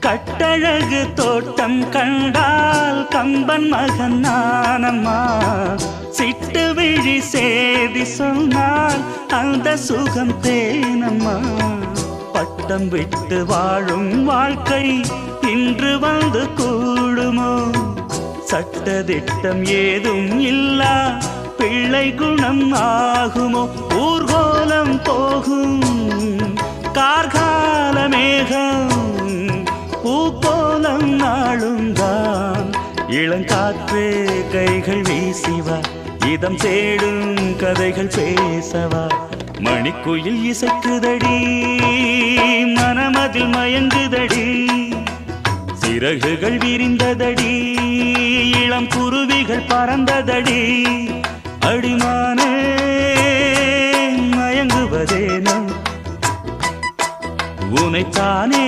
கட்டழகு தோட்டம் கண்டால் கம்பன் மகன் நானம்மா. சிட்டு விழி சேதி சொன்னால் அந்த சுகம் தேனம்மா. பட்டம் விட்டு வாழும் வாழ்க்கை இன்று வந்து கூடுமோ? சட்டதிட்டம் ஏதும் இல்லா பிள்ளை குணம் ஆகுமோ? ஊர்கோலம் போகும் கார்கால மேகம் பூக்கோலம் நாளும் தான். இளங்காற்றே கைகள் வீசிவா, இதம் தேடும் கதைகள் பேசவா. மணிக்குயில் இசைக்குதடி, மனமதில் மயங்குதடி. சிறகுகள் விரிந்ததடி, இளம் குருவிகள் பறந்ததடி. அடிமானே மயங்குவதேனோ உனைத்தானே.